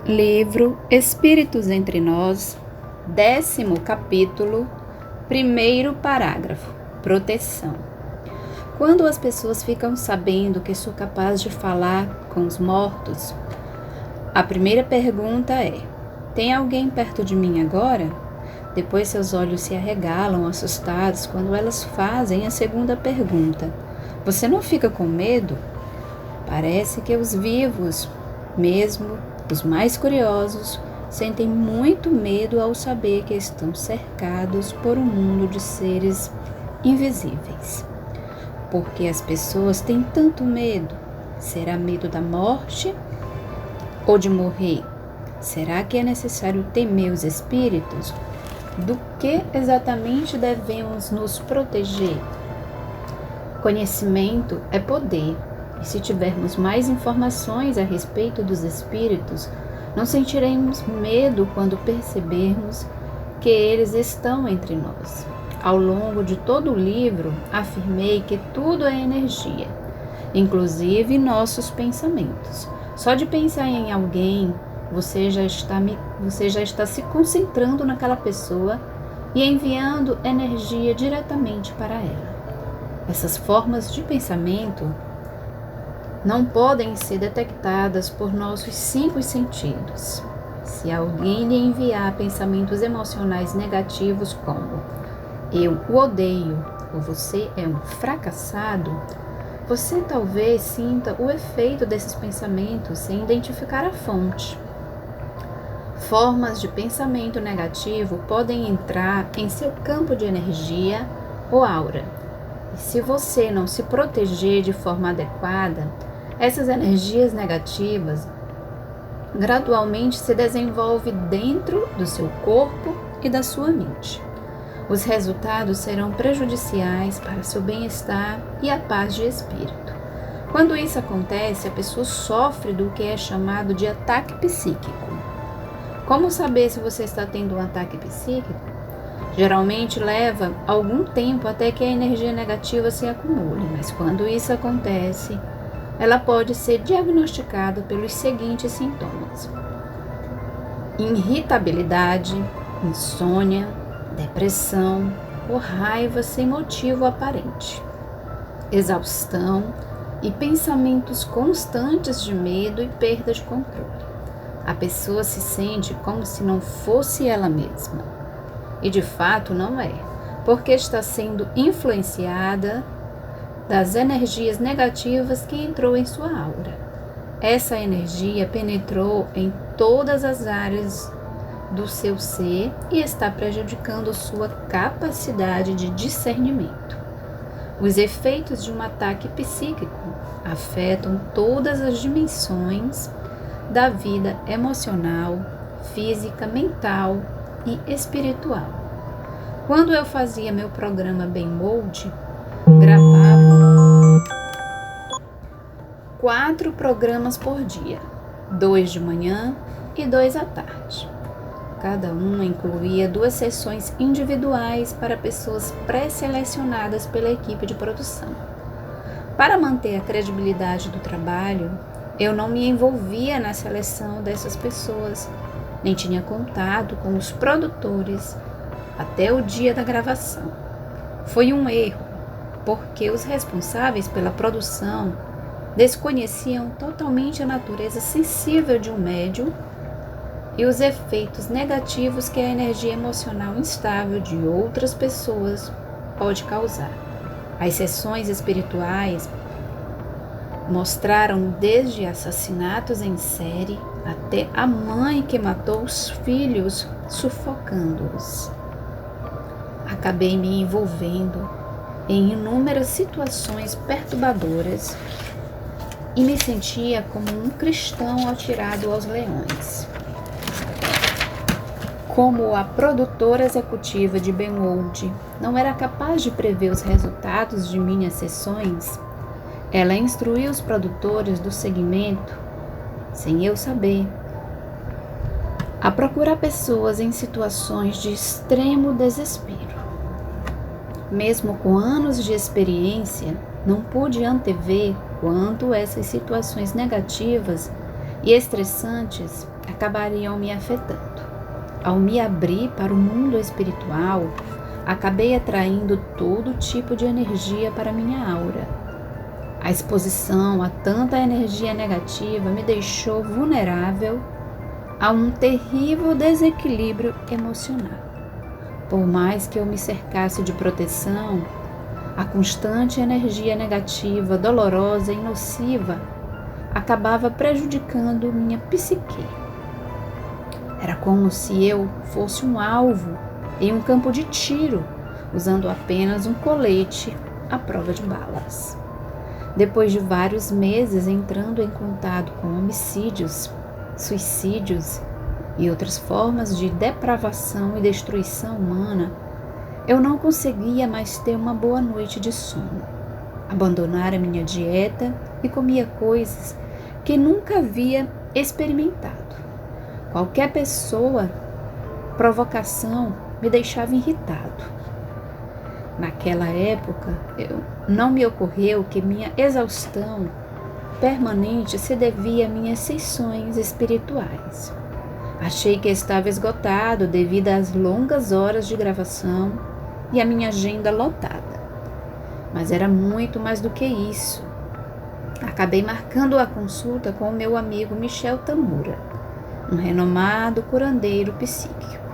Livro Espíritos Entre Nós, 10º capítulo, 1º parágrafo, Proteção. Quando as pessoas ficam sabendo que sou capaz de falar com os mortos, a primeira pergunta é: tem alguém perto de mim agora? Depois seus olhos se arregalam assustados quando elas fazem a segunda pergunta: você não fica com medo? Parece que os vivos, mesmo os mais curiosos, sentem muito medo ao saber que estão cercados por um mundo de seres invisíveis. Por que as pessoas têm tanto medo? Será medo da morte ou de morrer? Será que é necessário temer os espíritos? Do que exatamente devemos nos proteger? Conhecimento é poder. E se tivermos mais informações a respeito dos espíritos, não sentiremos medo quando percebermos que eles estão entre nós. Ao longo de todo o livro, afirmei que tudo é energia, inclusive nossos pensamentos. Só de pensar em alguém, você já está se concentrando naquela pessoa e enviando energia diretamente para ela. Essas formas de pensamento não podem ser detectadas por nossos 5 sentidos. Se alguém lhe enviar pensamentos emocionais negativos como eu o odeio ou você é um fracassado, você talvez sinta o efeito desses pensamentos sem identificar a fonte. Formas de pensamento negativo podem entrar em seu campo de energia ou aura. E se você não se proteger de forma adequada, essas energias negativas gradualmente se desenvolvem dentro do seu corpo e da sua mente. Os resultados serão prejudiciais para seu bem-estar e a paz de espírito. Quando isso acontece, a pessoa sofre do que é chamado de ataque psíquico. Como saber se você está tendo um ataque psíquico? Geralmente leva algum tempo até que a energia negativa se acumule, mas quando isso acontece, ela pode ser diagnosticada pelos seguintes sintomas: irritabilidade, insônia, depressão ou raiva sem motivo aparente, exaustão e pensamentos constantes de medo e perda de controle. A pessoa se sente como se não fosse ela mesma. E de fato não é, porque está sendo influenciada das energias negativas que entrou em sua aura. Essa energia penetrou em todas as áreas do seu ser e está prejudicando sua capacidade de discernimento. Os efeitos de um ataque psíquico afetam todas as dimensões da vida emocional, física, mental e espiritual. Quando eu fazia meu programa Bem-Mold, gravava 4 programas por dia, 2 de manhã e 2 à tarde. Cada uma incluía 2 sessões individuais para pessoas pré-selecionadas pela equipe de produção. Para manter a credibilidade do trabalho, eu não me envolvia na seleção dessas pessoas, nem tinha contato com os produtores até o dia da gravação. Foi um erro, porque os responsáveis pela produção desconheciam totalmente a natureza sensível de um médium e os efeitos negativos que a energia emocional instável de outras pessoas pode causar. As sessões espirituais mostraram desde assassinatos em série até a mãe que matou os filhos sufocando-os. Acabei me envolvendo em inúmeras situações perturbadoras e me sentia como um cristão atirado aos leões. Como a produtora executiva de Bem-Mold não era capaz de prever os resultados de minhas sessões, ela instruiu os produtores do segmento, sem eu saber, a procurar pessoas em situações de extremo desespero. Mesmo com anos de experiência, não pude antever quanto essas situações negativas e estressantes acabariam me afetando. Ao me abrir para o mundo espiritual, acabei atraindo todo tipo de energia para minha aura. A exposição a tanta energia negativa me deixou vulnerável a um terrível desequilíbrio emocional. Por mais que eu me cercasse de proteção, a constante energia negativa, dolorosa e nociva acabava prejudicando minha psique. Era como se eu fosse um alvo em um campo de tiro, usando apenas um colete à prova de balas. Depois de vários meses entrando em contato com homicídios, suicídios e outras formas de depravação e destruição humana, eu não conseguia mais ter uma boa noite de sono. Abandonara minha dieta e comia coisas que nunca havia experimentado. Qualquer provocação me deixava irritado. Naquela época, não me ocorreu que minha exaustão permanente se devia a minhas sessões espirituais. Achei que estava esgotado devido às longas horas de gravação e a minha agenda lotada. Mas era muito mais do que isso. Acabei marcando a consulta com o meu amigo Michel Tamura, um renomado curandeiro psíquico.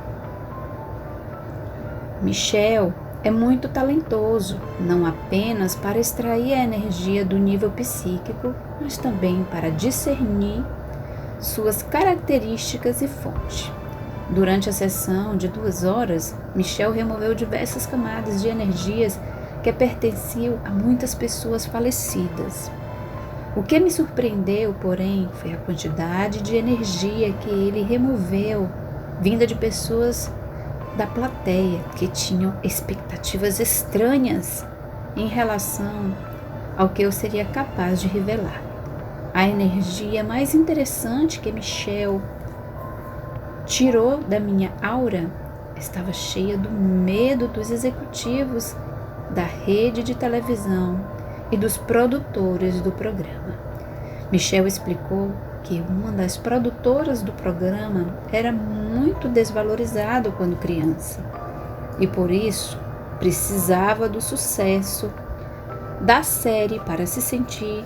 Michel é muito talentoso, não apenas para extrair a energia do nível psíquico, mas também para discernir suas características e fonte. Durante a sessão de 2 horas, Michel removeu diversas camadas de energias que pertenciam a muitas pessoas falecidas. O que me surpreendeu, porém, foi a quantidade de energia que ele removeu, vinda de pessoas da plateia que tinham expectativas estranhas em relação ao que eu seria capaz de revelar. A energia mais interessante que Michel tirou da minha aura estava cheia do medo dos executivos da rede de televisão e dos produtores do programa. Michel explicou que uma das produtoras do programa era muito desvalorizado quando criança e por isso precisava do sucesso da série para se sentir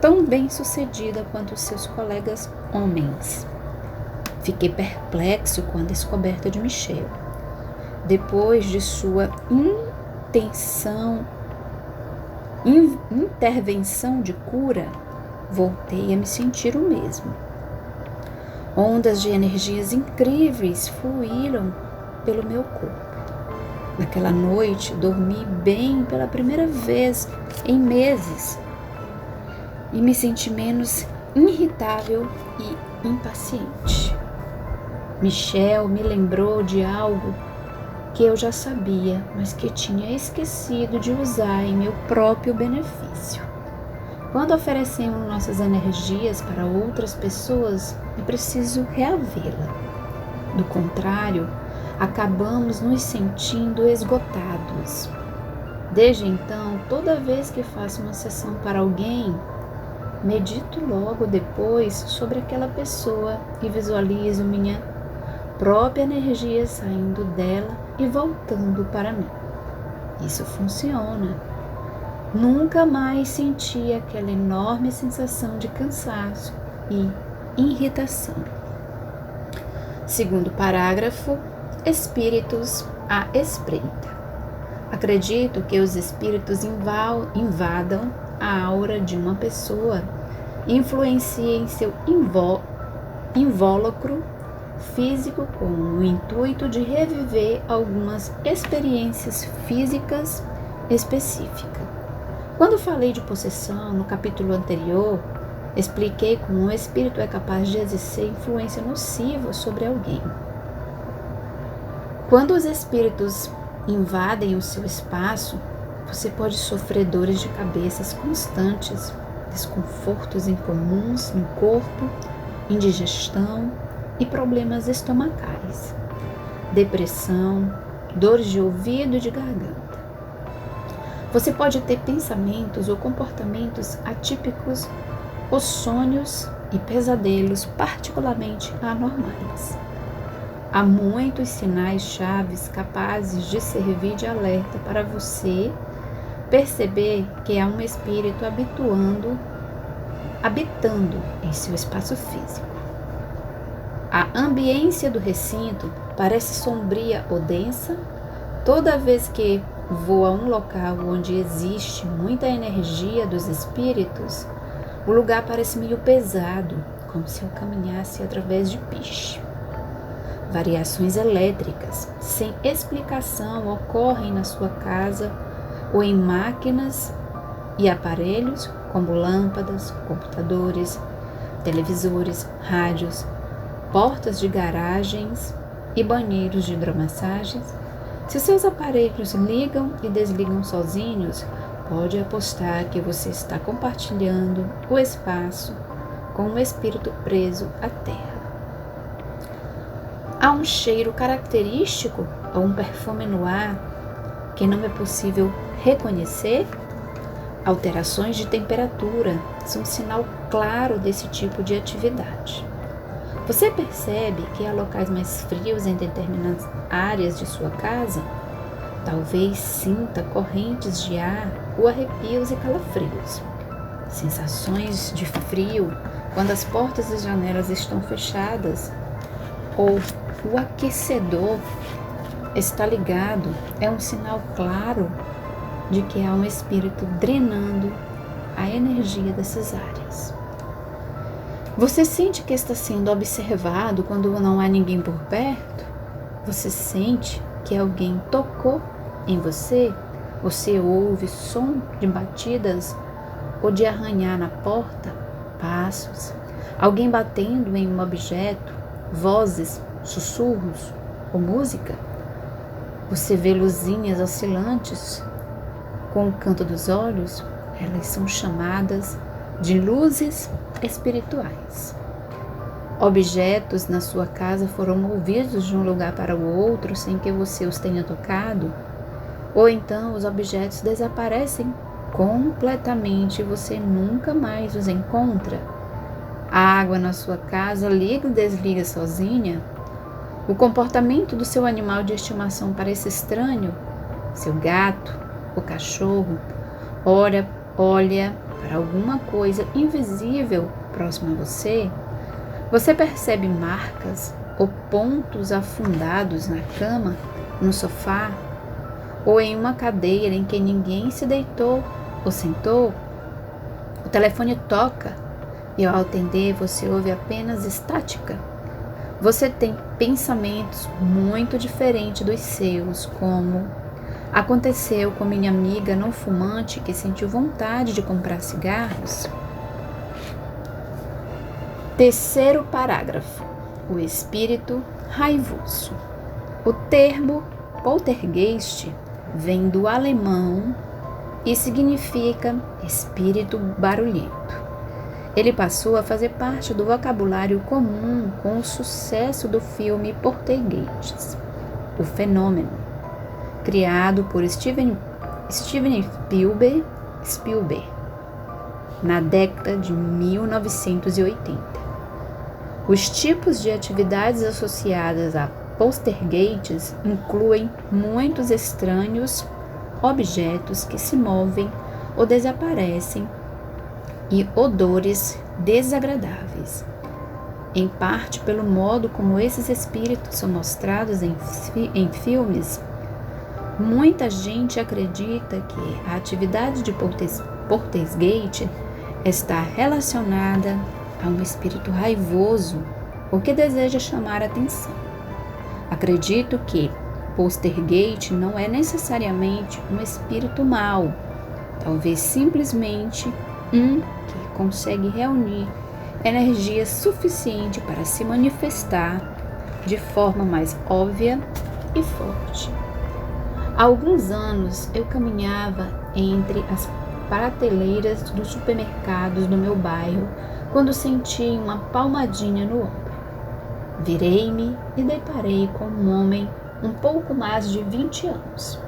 tão bem sucedida quanto seus colegas homens. Fiquei perplexo com a descoberta de Michel. Depois de sua intervenção de cura, voltei a me sentir o mesmo. Ondas de energias incríveis fluíram pelo meu corpo. Naquela noite, dormi bem pela primeira vez em meses e me senti menos irritável e impaciente. Michel me lembrou de algo que eu já sabia, mas que tinha esquecido de usar em meu próprio benefício. Quando oferecemos nossas energias para outras pessoas, é preciso reavê-la. Do contrário, acabamos nos sentindo esgotados. Desde então, toda vez que faço uma sessão para alguém, medito logo depois sobre aquela pessoa e visualizo minha própria energia saindo dela e voltando para mim. Isso funciona. Nunca mais senti aquela enorme sensação de cansaço e irritação. Segundo parágrafo, espíritos à espreita. Acredito que os espíritos invadam a aura de uma pessoa e influenciem seu invólucro físico com o intuito de reviver algumas experiências físicas específicas. Quando falei de possessão no capítulo anterior, expliquei como o espírito é capaz de exercer influência nociva sobre alguém. Quando os espíritos invadem o seu espaço, você pode sofrer dores de cabeça constantes, desconfortos incomuns no corpo, indigestão e problemas estomacais, depressão, dores de ouvido e de garganta. Você pode ter pensamentos ou comportamentos atípicos ou sonhos e pesadelos particularmente anormais. Há muitos sinais chaves capazes de servir de alerta para você perceber que há um espírito habitando em seu espaço físico. A ambiência do recinto parece sombria ou densa. Toda vez que vou a um local onde existe muita energia dos espíritos, o lugar parece meio pesado, como se eu caminhasse através de piche. Variações elétricas sem explicação ocorrem na sua casa ou em máquinas e aparelhos como lâmpadas, computadores, televisores, rádios, portas de garagens e banheiros de hidromassagens. Se seus aparelhos ligam e desligam sozinhos, pode apostar que você está compartilhando o espaço com um espírito preso à terra. Há um cheiro característico ou um perfume no ar que não é possível reconhecer? Alterações de temperatura são um sinal claro desse tipo de atividade. Você percebe que há locais mais frios em determinadas áreas de sua casa? Talvez sinta correntes de ar ou arrepios e calafrios. Sensações de frio quando as portas e janelas estão fechadas ou o aquecedor está ligado é um sinal claro de que há um espírito drenando a energia dessas áreas. Você sente que está sendo observado quando não há ninguém por perto? Você sente que alguém tocou em você? Você ouve som de batidas ou de arranhar na porta? Passos? Alguém batendo em um objeto? Vozes, sussurros ou música? Você vê luzinhas oscilantes com o canto dos olhos? Elas são chamadas de luzes espirituais. Objetos na sua casa foram movidos de um lugar para o outro sem que você os tenha tocado? Ou então os objetos desaparecem completamente e você nunca mais os encontra? A água na sua casa liga e desliga sozinha? O comportamento do seu animal de estimação parece estranho? Seu gato, o cachorro, olha para alguma coisa invisível próximo a você? Você percebe marcas ou pontos afundados na cama, no sofá, ou em uma cadeira em que ninguém se deitou ou sentou? O telefone toca e ao atender você ouve apenas estática. Você tem pensamentos muito diferentes dos seus, como: aconteceu com minha amiga não fumante que sentiu vontade de comprar cigarros. Terceiro parágrafo: o espírito raivoso. O termo poltergeist vem do alemão e significa espírito barulhento. Ele passou a fazer parte do vocabulário comum com o sucesso do filme Poltergeist, o fenômeno, criado por Steven Spielberg na década de 1980. Os tipos de atividades associadas a poltergeists incluem muitos estranhos objetos que se movem ou desaparecem e odores desagradáveis. Em parte pelo modo como esses espíritos são mostrados em filmes, muita gente acredita que a atividade de poltergeist está relacionada a um espírito raivoso ou que deseja chamar a atenção. Acredito que poltergeist não é necessariamente um espírito mau, talvez simplesmente que consegue reunir energia suficiente para se manifestar de forma mais óbvia e forte. Há alguns anos eu caminhava entre as prateleiras dos supermercados do meu bairro quando senti uma palmadinha no ombro. Virei-me e deparei com um homem um pouco mais de 20 anos.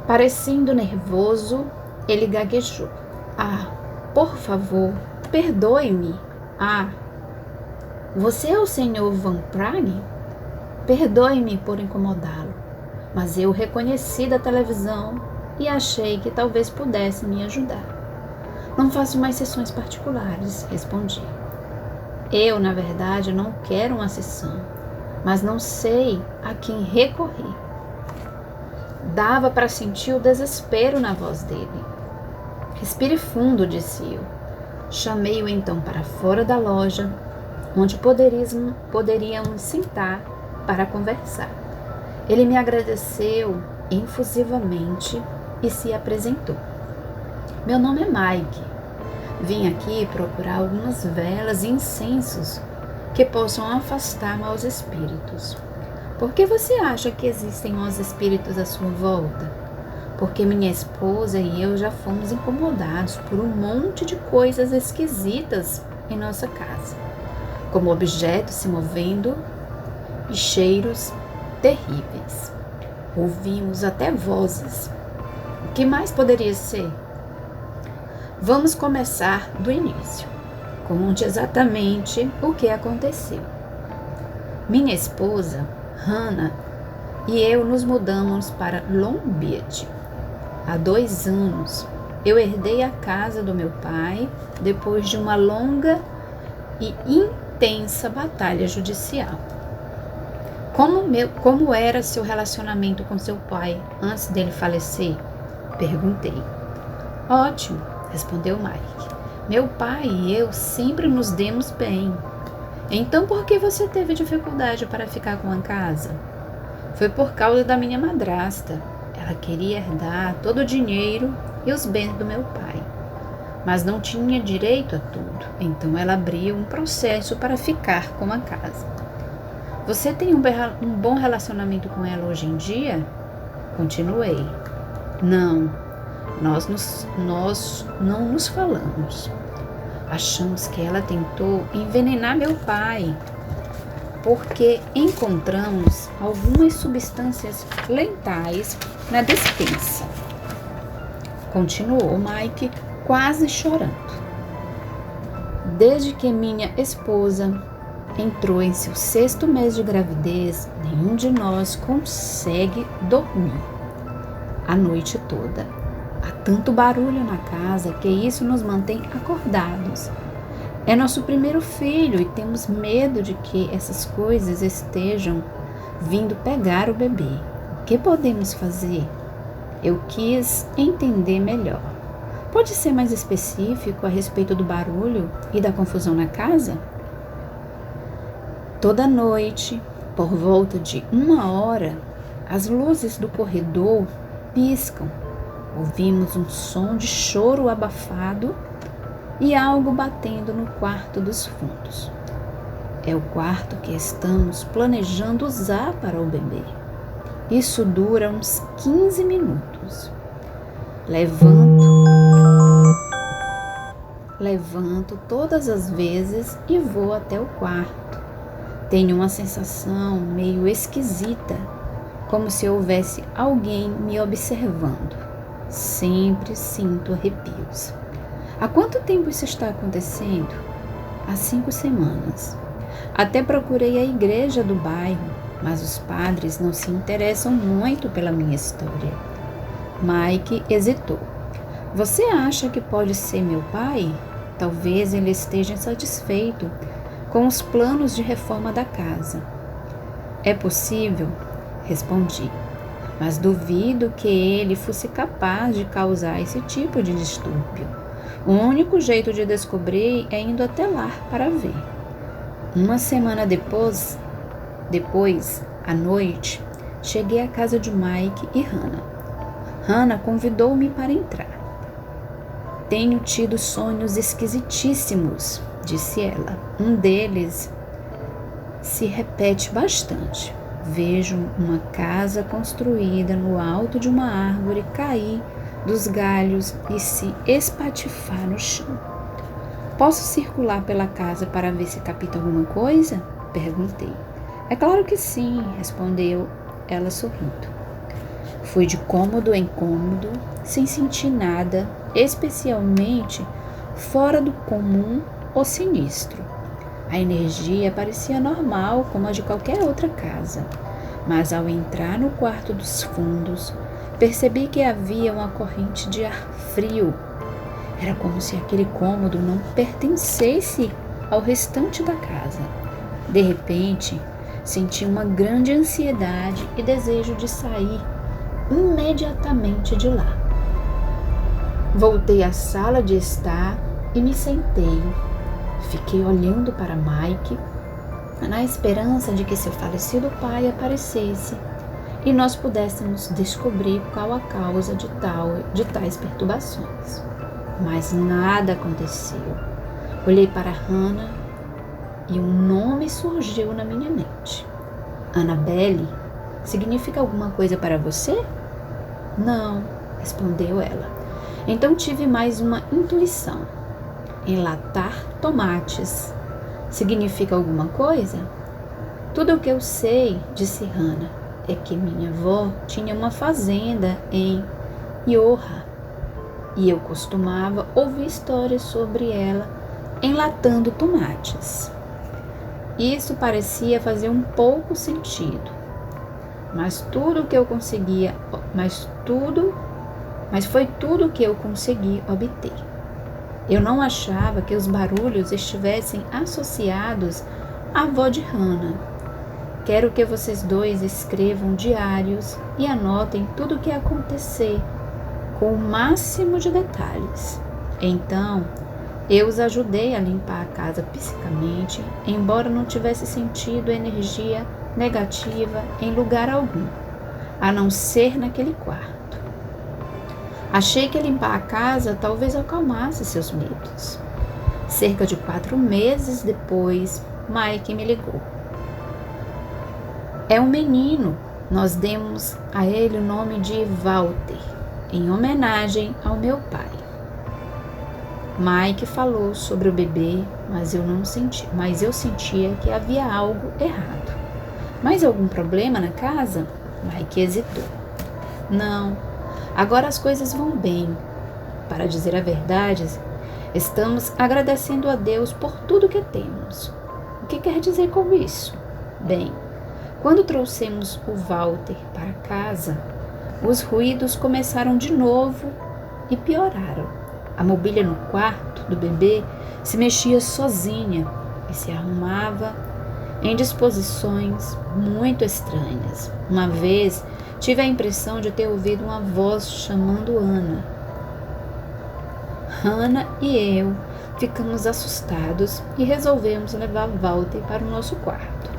Parecendo nervoso, ele gaguejou: "Ah, por favor, Perdoe-me. Ah, você é o Sr. Van Prague? Perdoe-me por incomodá-lo, mas eu o reconheci da televisão e achei que talvez pudesse me ajudar. Não faço mais sessões particulares, respondi. Eu, na verdade, não quero uma sessão, mas não sei a quem recorrer. Dava para sentir o desespero na voz dele. Respire fundo, disse eu. Chamei-o então para fora da loja, onde poderíamos sentar para conversar. Ele me agradeceu efusivamente e se apresentou. Meu nome é Mike. Vim aqui procurar algumas velas e incensos que possam afastar maus espíritos. Por que você acha que existem maus espíritos à sua volta? Porque minha esposa e eu já fomos incomodados por um monte de coisas esquisitas em nossa casa, como objetos se movendo e cheiros terríveis. Ouvimos até vozes. O que mais poderia ser? Vamos começar do início. Conte exatamente o que aconteceu. Minha esposa, Hannah, e eu nos mudamos para Long Beach. Há 2 anos, eu herdei a casa do meu pai depois de uma longa e intensa batalha judicial. Como era seu relacionamento com seu pai antes dele falecer? Perguntei. Ótimo, respondeu Mike. Meu pai e eu sempre nos demos bem. Então por que você teve dificuldade para ficar com a casa? Foi por causa da minha madrasta. Ela queria herdar todo o dinheiro e os bens do meu pai, mas não tinha direito a tudo. Então ela abriu um processo para ficar com a casa. Você tem um bom relacionamento com ela hoje em dia? Continuei. Não, nós não nos falamos. Achamos que ela tentou envenenar meu pai, porque encontramos algumas substâncias letais na despensa. Continuou Mike, quase chorando. Desde que minha esposa entrou em seu 6º mês de gravidez, nenhum de nós consegue dormir a noite toda. Há tanto barulho na casa que isso nos mantém acordados. É nosso primeiro filho e temos medo de que essas coisas estejam vindo pegar o bebê. O que podemos fazer? Eu quis entender melhor. Pode ser mais específico a respeito do barulho e da confusão na casa? Toda noite, por volta de 1h, as luzes do corredor piscam. Ouvimos um som de choro abafado e algo batendo no quarto dos fundos. É o quarto que estamos planejando usar para o bebê. Isso dura uns 15 minutos. Levanto todas as vezes e vou até o quarto. Tenho uma sensação meio esquisita, como se houvesse alguém me observando. Sempre sinto arrepios. Há quanto tempo isso está acontecendo? Há 5 semanas. Até procurei a igreja do bairro, mas os padres não se interessam muito pela minha história. Mike hesitou. Você acha que pode ser meu pai? Talvez ele esteja insatisfeito com os planos de reforma da casa. É possível, respondi, mas duvido que ele fosse capaz de causar esse tipo de distúrbio. O único jeito de descobrir é indo até lá para ver. Uma semana depois, à noite, cheguei à casa de Mike e Hannah. Hannah convidou-me para entrar. Tenho tido sonhos esquisitíssimos, disse ela. Um deles se repete bastante. Vejo uma casa construída no alto de uma árvore cair dos galhos e se espatifar no chão. Posso circular pela casa para ver se capta alguma coisa? Perguntei. É claro que sim, respondeu ela sorrindo. Fui de cômodo em cômodo, sem sentir nada, especialmente fora do comum ou sinistro. A energia parecia normal, como a de qualquer outra casa, mas ao entrar no quarto dos fundos, percebi que havia uma corrente de ar frio. Era como se aquele cômodo não pertencesse ao restante da casa. De repente, senti uma grande ansiedade e desejo de sair imediatamente de lá. Voltei à sala de estar e me sentei. Fiquei olhando para Mike, na esperança de que seu falecido pai aparecesse e nós pudéssemos descobrir qual a causa de tais perturbações. Mas nada aconteceu. Olhei para Hannah e um nome surgiu na minha mente. Annabelle, significa alguma coisa para você? Não, respondeu ela. Então tive mais uma intuição. Enlatar tomates. Significa alguma coisa? Tudo o que eu sei, disse Hannah, é que minha avó tinha uma fazenda em Iowa e eu costumava ouvir histórias sobre ela enlatando tomates. Isso parecia fazer um pouco sentido, mas foi tudo que eu consegui obter. Eu não achava que os barulhos estivessem associados à avó de Hannah. Quero que vocês dois escrevam diários e anotem tudo o que acontecer, com o máximo de detalhes. Então, eu os ajudei a limpar a casa psicamente, embora não tivesse sentido energia negativa em lugar algum, a não ser naquele quarto. Achei que limpar a casa talvez acalmasse seus medos. Cerca de 4 meses depois, Mike me ligou. É um menino. Nós demos a ele o nome de Walter, em homenagem ao meu pai. Mike falou sobre o bebê, mas eu sentia que havia algo errado. Mais algum problema na casa? Mike hesitou. Não, agora as coisas vão bem. Para dizer a verdade, estamos agradecendo a Deus por tudo que temos. O que quer dizer com isso? Bem, quando trouxemos o Walter para casa, os ruídos começaram de novo e pioraram. A mobília no quarto do bebê se mexia sozinha e se arrumava em disposições muito estranhas. Uma vez tive a impressão de ter ouvido uma voz chamando Ana. Hannah e eu ficamos assustados e resolvemos levar Walter para o nosso quarto.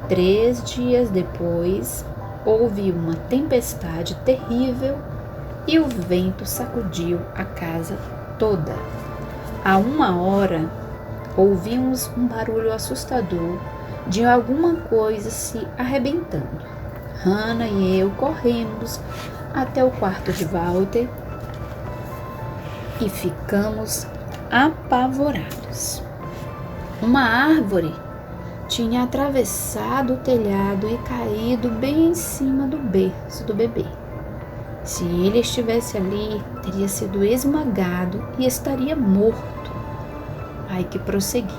3 dias depois, houve uma tempestade terrível e o vento sacudiu a casa toda. A 1 hora, ouvimos um barulho assustador de alguma coisa se arrebentando. Hannah e eu corremos até o quarto de Walter e ficamos apavorados. Uma árvore tinha atravessado o telhado e caído bem em cima do berço do bebê. Se ele estivesse ali, teria sido esmagado e estaria morto. Mike prosseguiu.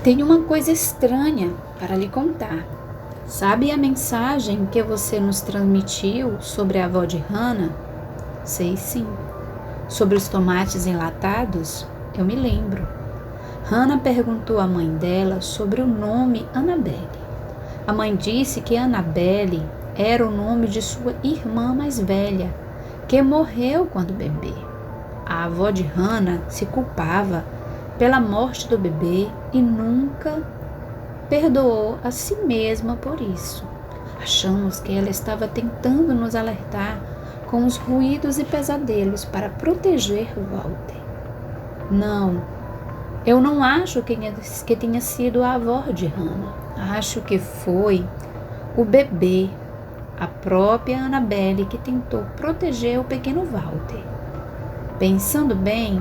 Tenho uma coisa estranha para lhe contar. Sabe a mensagem que você nos transmitiu sobre a avó de Hannah? Sei sim. Sobre os tomates enlatados? Eu me lembro. Hannah perguntou à mãe dela sobre o nome Annabelle. A mãe disse que Annabelle era o nome de sua irmã mais velha, que morreu quando bebê. A avó de Hannah se culpava pela morte do bebê e nunca perdoou a si mesma por isso. Achamos que ela estava tentando nos alertar com os ruídos e pesadelos para proteger Walter. Não, eu não acho que tenha sido a avó de Hannah. Acho que foi o bebê, a própria Annabelle, que tentou proteger o pequeno Walter. Pensando bem,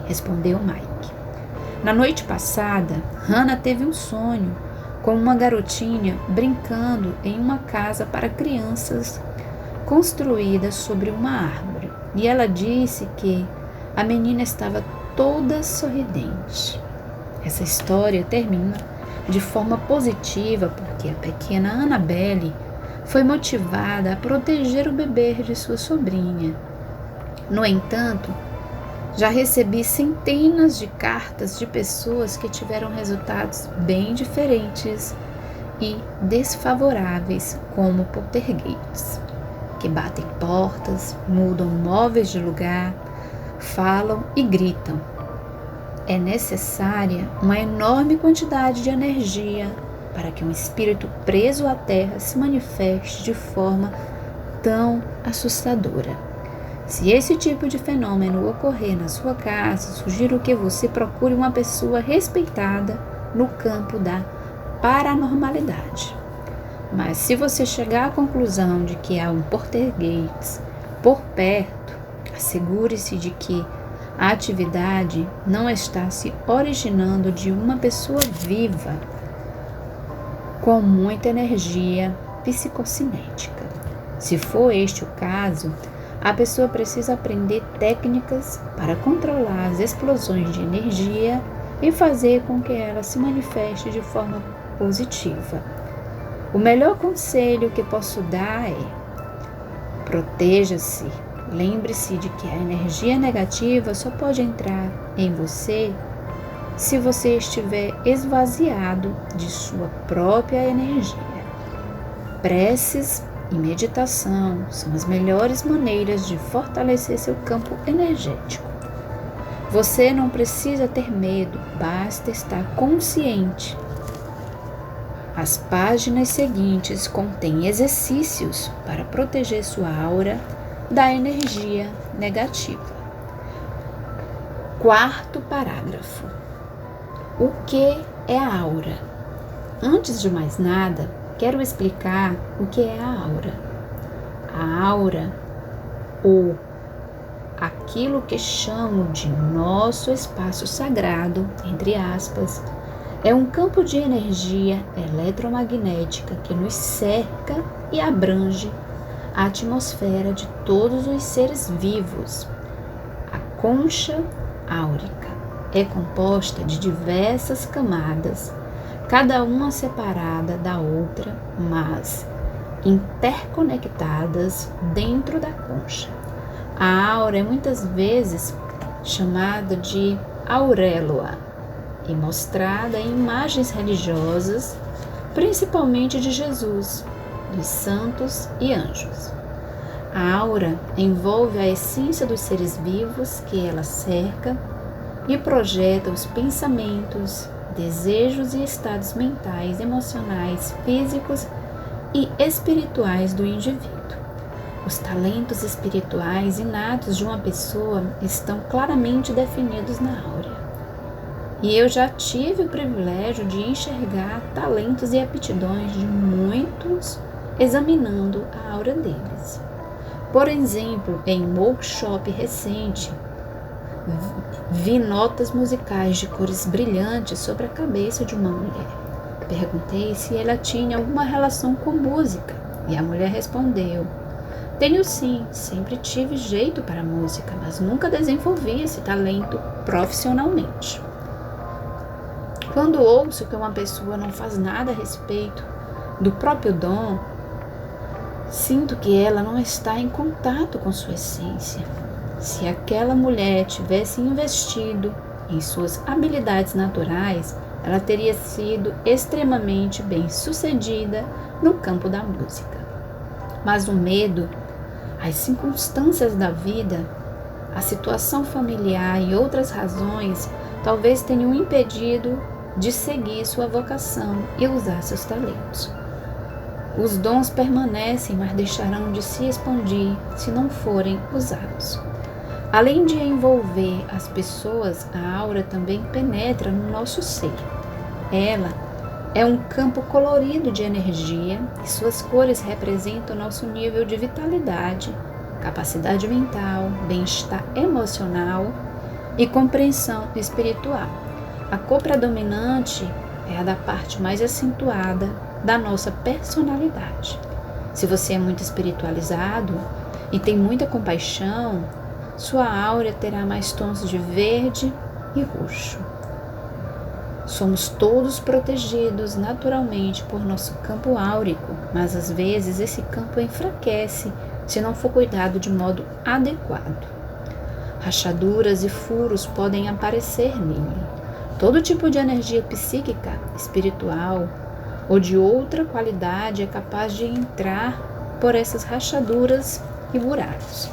respondeu Mike. Na noite passada, Hannah teve um sonho com uma garotinha brincando em uma casa para crianças construída sobre uma árvore. e ela disse que a menina estava toda sorridente. Essa história termina de forma positiva porque a pequena Annabelle foi motivada a proteger o bebê de sua sobrinha. No entanto, já recebi centenas de cartas de pessoas que tiveram resultados bem diferentes e desfavoráveis, como poltergeists, que batem portas, mudam móveis de lugar, falam e gritam. É necessária uma enorme quantidade de energia para que um espírito preso à terra se manifeste de forma tão assustadora. Se esse tipo de fenômeno ocorrer na sua casa, sugiro que você procure uma pessoa respeitada no campo da paranormalidade. Mas se você chegar à conclusão de que há um poltergeist por perto, assegure-se de que a atividade não está se originando de uma pessoa viva com muita energia psicocinética. Se for este o caso, a pessoa precisa aprender técnicas para controlar as explosões de energia e fazer com que ela se manifeste de forma positiva. O melhor conselho que posso dar é: proteja-se. Lembre-se de que a energia negativa só pode entrar em você se você estiver esvaziado de sua própria energia. Preces e meditação são as melhores maneiras de fortalecer seu campo energético. Você não precisa ter medo, basta estar consciente. As páginas seguintes contêm exercícios para proteger sua aura da energia negativa. 4º parágrafo. O que é a aura? Antes de mais nada, quero explicar o que é a aura. A aura, ou aquilo que chamo de nosso espaço sagrado, entre aspas, é um campo de energia eletromagnética que nos cerca e abrange a atmosfera de todos os seres vivos. A concha áurica é composta de diversas camadas, cada uma separada da outra, mas interconectadas dentro da concha. A aura é muitas vezes chamada de auréola e mostrada em imagens religiosas, principalmente de Jesus, dos santos e anjos. A aura envolve a essência dos seres vivos que ela cerca e projeta os pensamentos, desejos e estados mentais, emocionais, físicos e espirituais do indivíduo. Os talentos espirituais inatos de uma pessoa estão claramente definidos na aura. E eu já tive o privilégio de enxergar talentos e aptidões de muitos examinando a aura deles. Por exemplo, em um workshop recente, vi notas musicais de cores brilhantes sobre a cabeça de uma mulher. Perguntei se ela tinha alguma relação com música e a mulher respondeu: tenho sim, sempre tive jeito para música, mas nunca desenvolvi esse talento profissionalmente. Quando ouço que uma pessoa não faz nada a respeito do próprio dom, sinto que ela não está em contato com sua essência. Se aquela mulher tivesse investido em suas habilidades naturais, ela teria sido extremamente bem-sucedida no campo da música. Mas o medo, as circunstâncias da vida, a situação familiar e outras razões talvez tenham impedido de seguir sua vocação e usar seus talentos. Os dons permanecem, mas deixarão de se expandir se não forem usados. Além de envolver as pessoas, a aura também penetra no nosso ser. Ela é um campo colorido de energia e suas cores representam nosso nível de vitalidade, capacidade mental, bem-estar emocional e compreensão espiritual. A cor predominante é a da parte mais acentuada da nossa personalidade. Se você é muito espiritualizado e tem muita compaixão, sua áurea terá mais tons de verde e roxo. Somos todos protegidos naturalmente por nosso campo áurico, mas às vezes esse campo enfraquece se não for cuidado de modo adequado. Rachaduras e furos podem aparecer nele. Todo tipo de energia psíquica, espiritual ou de outra qualidade é capaz de entrar por essas rachaduras e buracos.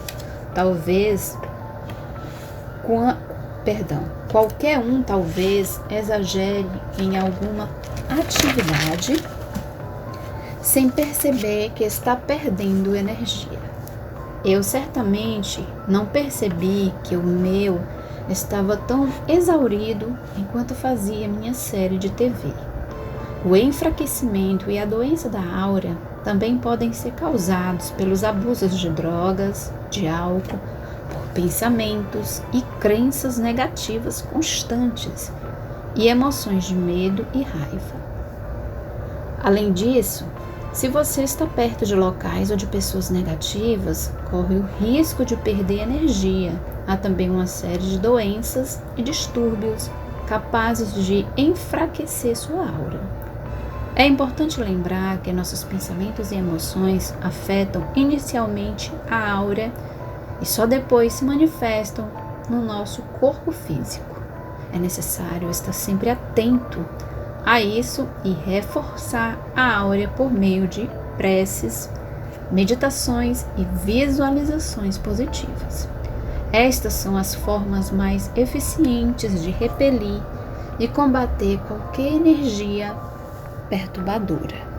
Qualquer um talvez exagere em alguma atividade sem perceber que está perdendo energia. Eu certamente não percebi que o meu estava tão exaurido enquanto fazia minha série de TV. O enfraquecimento e a doença da áurea também podem ser causados pelos abusos de drogas, de álcool, por pensamentos e crenças negativas constantes e emoções de medo e raiva. Além disso, se você está perto de locais ou de pessoas negativas, corre o risco de perder energia. Há também uma série de doenças e distúrbios capazes de enfraquecer sua aura. É importante lembrar que nossos pensamentos e emoções afetam inicialmente a aura e só depois se manifestam no nosso corpo físico. É necessário estar sempre atento a isso e reforçar a áurea por meio de preces, meditações e visualizações positivas. Estas são as formas mais eficientes de repelir e combater qualquer energia perturbadora.